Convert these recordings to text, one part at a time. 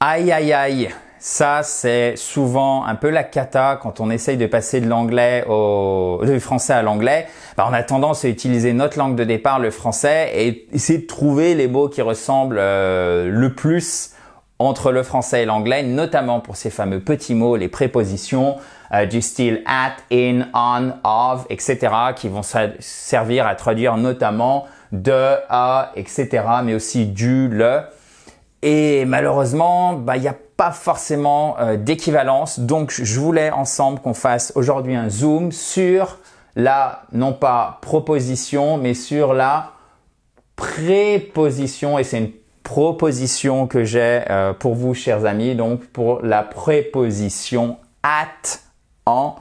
Aïe, aïe, aïe. Ça, c'est souvent un peu la cata quand on essaye de passer du français à l'anglais. On a tendance à utiliser notre langue de départ, le français, et essayer de trouver les mots qui ressemblent le plus entre le français et l'anglais, notamment pour ces fameux petits mots, les prépositions du style at, in, on, of, etc., qui vont servir à traduire notamment de, à, etc., mais aussi du, le. Et malheureusement, il n'y a pas forcément d'équivalence. Donc, je voulais ensemble qu'on fasse aujourd'hui un zoom sur la, non pas proposition, mais sur la préposition. Et c'est une proposition que j'ai pour vous, chers amis. Donc, pour la préposition at en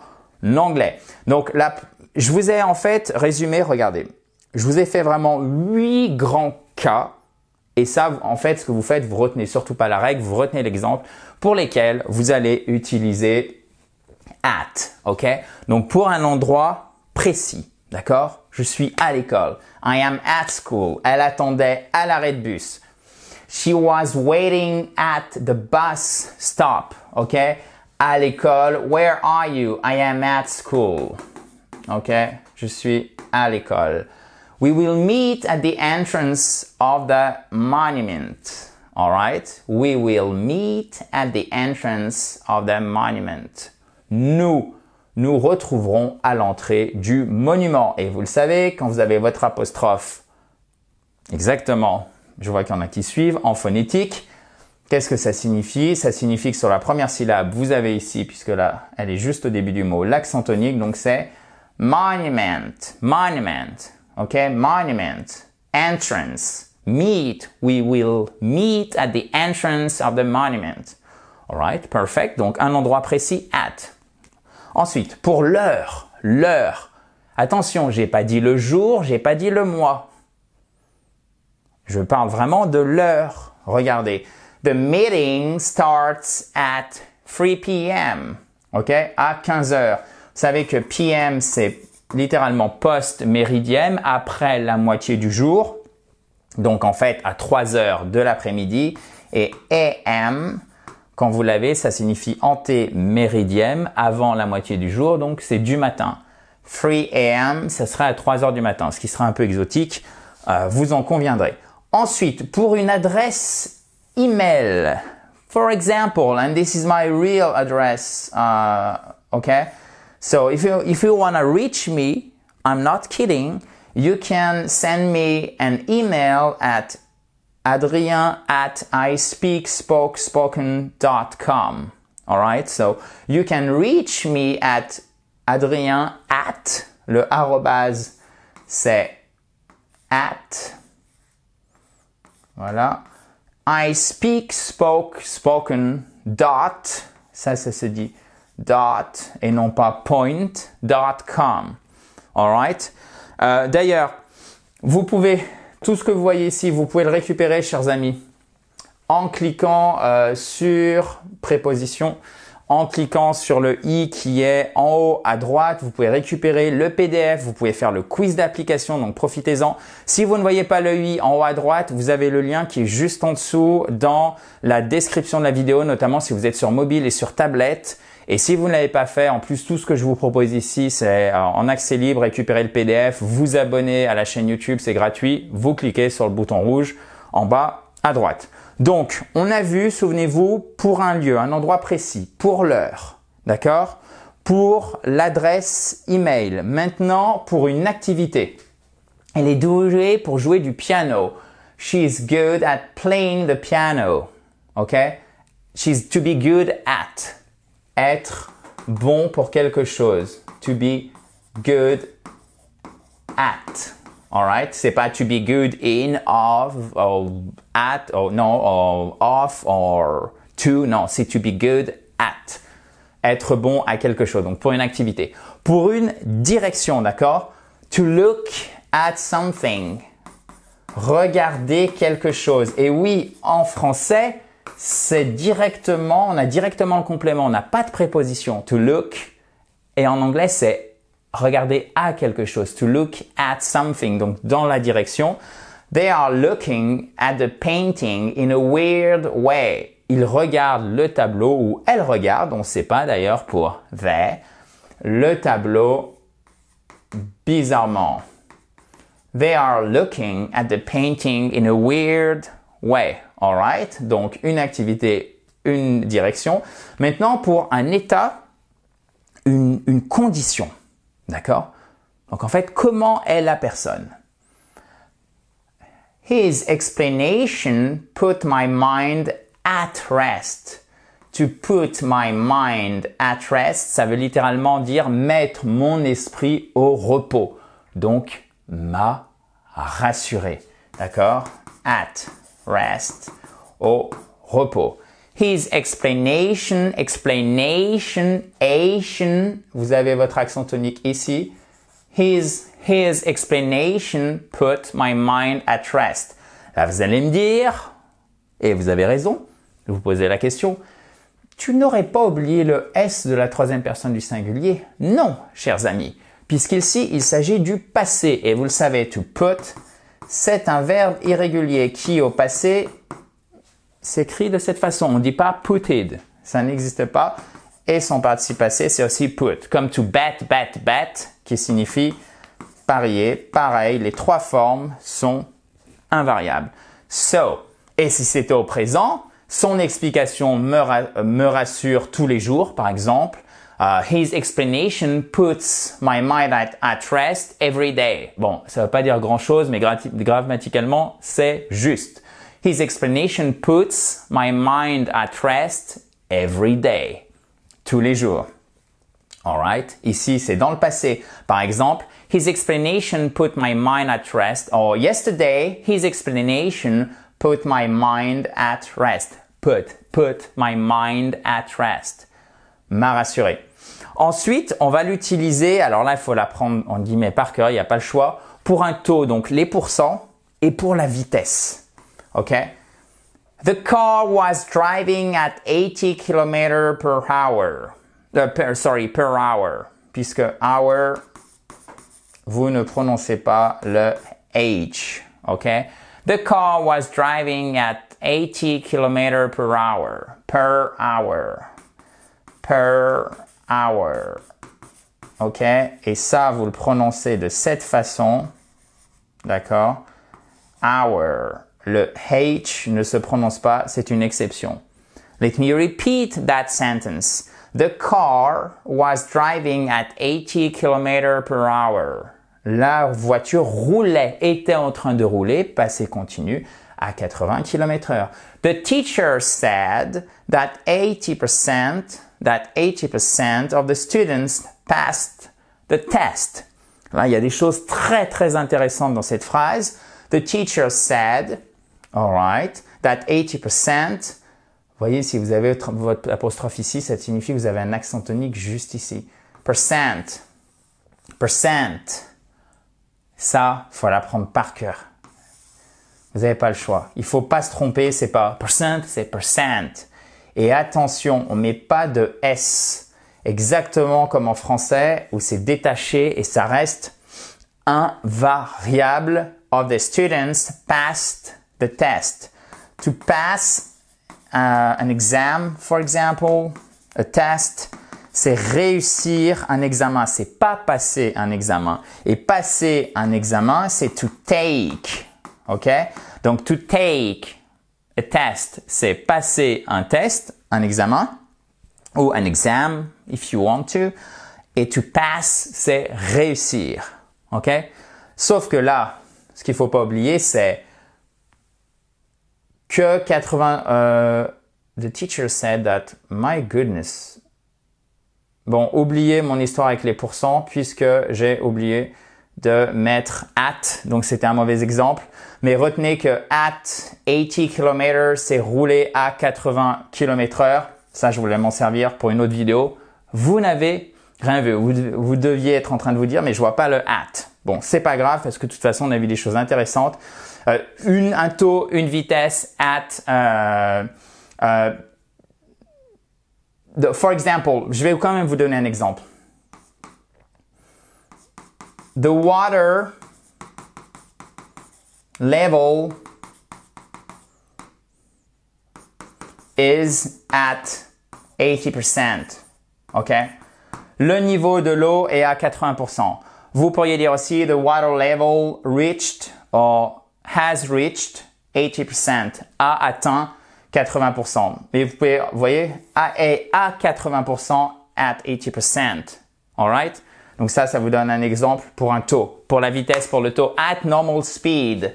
anglais. Donc, je vous ai en fait résumé, regardez. Je vous ai fait vraiment 8 grands cas. Et ça, en fait, ce que vous faites, vous retenez surtout pas la règle, vous retenez l'exemple pour lesquels vous allez utiliser at, ok? Donc, pour un endroit précis, d'accord? Je suis à l'école. I am at school. Elle attendait à l'arrêt de bus. She was waiting at the bus stop, ok? À l'école. Where are you? I am at school. Ok? Je suis à l'école. We will meet at the entrance of the monument. All right? We will meet at the entrance of the monument. Nous retrouverons à l'entrée du monument. Et vous le savez, quand vous avez votre apostrophe, exactement, je vois qu'il y en a qui suivent, en phonétique, qu'est-ce que ça signifie? Ça signifie que sur la première syllabe, vous avez ici, puisque là, elle est juste au début du mot, l'accent tonique, donc c'est monument, monument. Okay, monument, entrance, meet. We will meet at the entrance of the monument. All right, perfect. Donc, un endroit précis, at. Ensuite, pour l'heure, l'heure. Attention, j'ai pas dit le jour, j'ai pas dit le mois. Je parle vraiment de l'heure. Regardez. The meeting starts at 3 p.m. OK, à 15 heures. Vous savez que p.m. c'est littéralement post-méridienne, après la moitié du jour. Donc, en fait, à 3 heures de l'après-midi. Et AM, quand vous l'avez, ça signifie anté-méridienne, avant la moitié du jour. Donc, c'est du matin. 3 AM, ça serait à 3 heures du matin, ce qui sera un peu exotique. Vous en conviendrez. Ensuite, pour une adresse email. For example, and this is my real address, okay? So if you want to reach me, I'm not kidding, you can send me an email at adrien@ispeakspoken.com. All right? So you can reach me at adrien@ le arrobase c'est at. Voilà. Spoken dot, ça se dit dot et non pas point.com. Alright. D'ailleurs, vous pouvez, tout ce que vous voyez ici, vous pouvez le récupérer, chers amis, en cliquant sur préposition, en cliquant sur le i qui est en haut à droite. Vous pouvez récupérer le PDF, vous pouvez faire le quiz d'application, donc profitez-en. Si vous ne voyez pas le i en haut à droite, vous avez le lien qui est juste en dessous dans la description de la vidéo, notamment si vous êtes sur mobile et sur tablette. Et si vous ne l'avez pas fait, en plus, tout ce que je vous propose ici, c'est en accès libre, récupérer le PDF, vous abonner à la chaîne YouTube, c'est gratuit. Vous cliquez sur le bouton rouge en bas à droite. Donc, on a vu, souvenez-vous, pour un lieu, un endroit précis, pour l'heure, d'accord? Pour l'adresse email. Maintenant, pour une activité. Elle est douée pour jouer du piano. She's good at playing the piano. OK? She's to be good at. Être bon pour quelque chose. To be good at. Alright? C'est pas to be good in, of, or at, or non, or of, or to. Non, c'est to be good at. Être bon à quelque chose. Donc, pour une activité. Pour une direction, d'accord? To look at something. Regarder quelque chose. Et oui, en français, c'est directement, on a directement le complément. On n'a pas de préposition. To look. Et en anglais, c'est regarder à quelque chose. To look at something. Donc, dans la direction. They are looking at the painting in a weird way. il regarde le tableau ou elle regarde, on ne sait pas d'ailleurs pour they, le tableau bizarrement. They are looking at the painting in a weird way. Alright? Donc, une activité, une direction. Maintenant, pour un état, une condition. D'accord? Donc, en fait, comment est la personne? His explanation put my mind at rest. To put my mind at rest, ça veut littéralement dire mettre mon esprit au repos. Donc, m'a rassuré. D'accord? At rest, au repos. His explanation, vous avez votre accent tonique ici. His explanation put my mind at rest. Là, vous allez me dire, et vous avez raison, vous posez la question, tu n'aurais pas oublié le S de la troisième personne du singulier? Non, chers amis, puisqu'ici, il s'agit du passé. Et vous le savez, to put, c'est un verbe irrégulier qui, au passé, s'écrit de cette façon. On ne dit pas putted, ça n'existe pas. Et son participe passé, c'est aussi put. Comme to bet, qui signifie parier. Pareil, les trois formes sont invariables. So, et si c'était au présent, son explication me rassure tous les jours, par exemple. His explanation puts my mind at rest every day. Bon, ça ne veut pas dire grand-chose, mais grammaticalement, c'est juste. His explanation puts my mind at rest every day. Tous les jours. Alright? Ici, c'est dans le passé. Par exemple, his explanation put my mind at rest. Or yesterday, his explanation put my mind at rest. Put my mind at rest. M'a rassuré. Ensuite, on va l'utiliser, alors là, il faut l'apprendre en guillemets par cœur, il n'y a pas le choix, pour un taux, donc les pourcents, et pour la vitesse. OK? The car was driving at 80 km per hour. Per hour. Puisque hour, vous ne prononcez pas le H. OK? The car was driving at 80 km per hour. Per hour. Per hour. OK? Et ça, vous le prononcez de cette façon. D'accord? Hour. Le H ne se prononce pas, c'est une exception. Let me repeat that sentence. The car was driving at 80 km per hour. La voiture roulait, était en train de rouler, passé continu, à 80 km/h. The teacher said that 80% of the students passed the test. Là, il y a des choses très, très intéressantes dans cette phrase. The teacher said, all right, that 80%, voyez, si vous avez votre apostrophe ici, ça signifie que vous avez un accent tonique juste ici. Percent. Ça, faut l'apprendre par cœur. Vous n'avez pas le choix. Il faut pas se tromper, c'est pas percent, c'est percent. Et attention, on met pas de S. Exactement comme en français, où c'est détaché et ça reste invariable. Of the students passed the test. To pass an exam, for example, a test, c'est réussir un examen, c'est pas passer un examen. Et passer un examen, c'est to take. OK? Donc, to take a test, c'est passer un test, un examen, ou un exam, if you want to. Et to pass, c'est réussir. OK? Sauf que là, ce qu'il faut pas oublier, c'est que 80... the teacher said that, my goodness. Bon, oubliez mon histoire avec les pourcents puisque j'ai oublié de mettre at, donc c'était un mauvais exemple. Mais retenez que at 80 km, c'est rouler à 80 km/h. Ça, je voulais m'en servir pour une autre vidéo. Vous n'avez rien vu. Vous deviez être en train de vous dire, mais je vois pas le at. Bon, c'est pas grave parce que de toute façon, on a vu des choses intéressantes. Un taux, une vitesse, at. For example, je vais quand même vous donner un exemple. The water level is at 80%. OK? Le niveau de l'eau est à 80%. Vous pourriez dire aussi the water level reached or has reached 80%. A atteint 80%. Et vous pouvez, vous voyez, A est à 80% at 80%. Alright? Donc ça vous donne un exemple pour un taux. Pour la vitesse, pour le taux, at normal speed.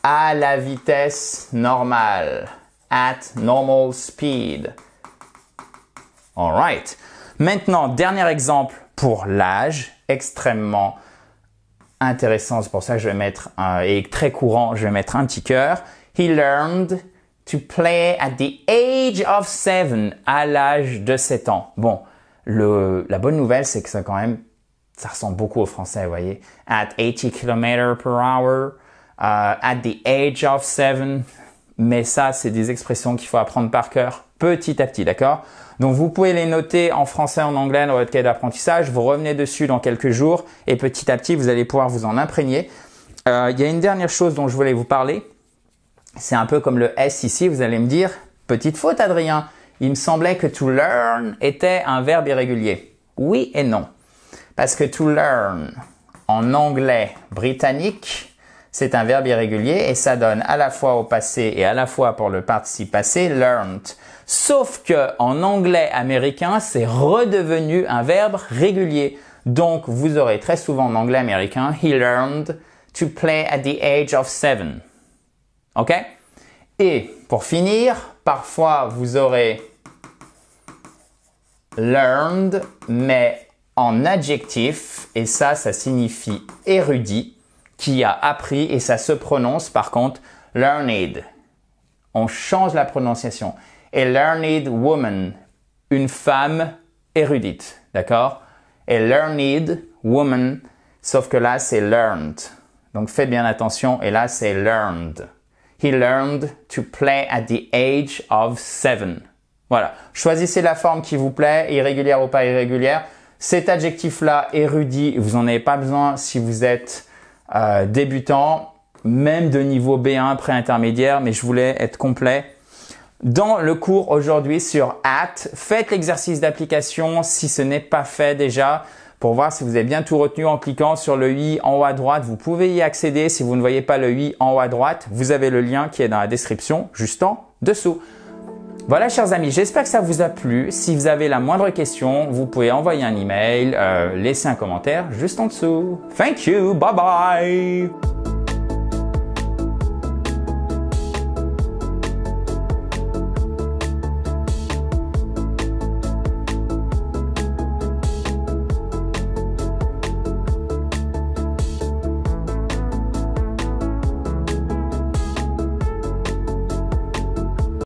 À la vitesse normale. At normal speed. Alright. Maintenant, dernier exemple pour l'âge, extrêmement intéressant. C'est pour ça que je vais mettre, et très courant, je vais mettre un petit cœur. He learned to play at the age of 7, à l'âge de 7 ans. Bon, la bonne nouvelle, c'est que ça ressemble beaucoup au français, vous voyez. At 80 km per hour, at the age of 7. Mais ça, c'est des expressions qu'il faut apprendre par cœur petit à petit, d'accord? Donc, vous pouvez les noter en français, en anglais dans votre cahier d'apprentissage. Vous revenez dessus dans quelques jours et petit à petit, vous allez pouvoir vous en imprégner. Il y a une dernière chose dont je voulais vous parler. C'est un peu comme le S ici. Vous allez me dire, petite faute, Adrien. Il me semblait que to learn était un verbe irrégulier. Oui et non. Parce que to learn, en anglais britannique, c'est un verbe irrégulier et ça donne à la fois au passé et à la fois pour le participe passé, learned. Sauf que en anglais américain, c'est redevenu un verbe régulier. Donc, vous aurez très souvent en anglais américain, he learned to play at the age of 7. OK? Et pour finir, parfois vous aurez learned, mais en adjectif, et ça signifie érudit, qui a appris, et ça se prononce par contre learned. On change la prononciation. A learned woman, une femme érudite, d'accord? A learned woman, sauf que là c'est learned. Donc faites bien attention, et là c'est learned. He learned to play at the age of 7. Voilà. Choisissez la forme qui vous plaît, irrégulière ou pas irrégulière. Cet adjectif-là, érudit, vous n'en avez pas besoin si vous êtes débutant, même de niveau B1 pré-intermédiaire, mais je voulais être complet. Dans le cours aujourd'hui sur at, faites l'exercice d'application si ce n'est pas fait déjà pour voir si vous avez bien tout retenu en cliquant sur le i en haut à droite. Vous pouvez y accéder si vous ne voyez pas le i en haut à droite. Vous avez le lien qui est dans la description juste en dessous. Voilà, chers amis, j'espère que ça vous a plu. Si vous avez la moindre question, vous pouvez envoyer un email, laisser un commentaire juste en dessous. Thank you, bye bye!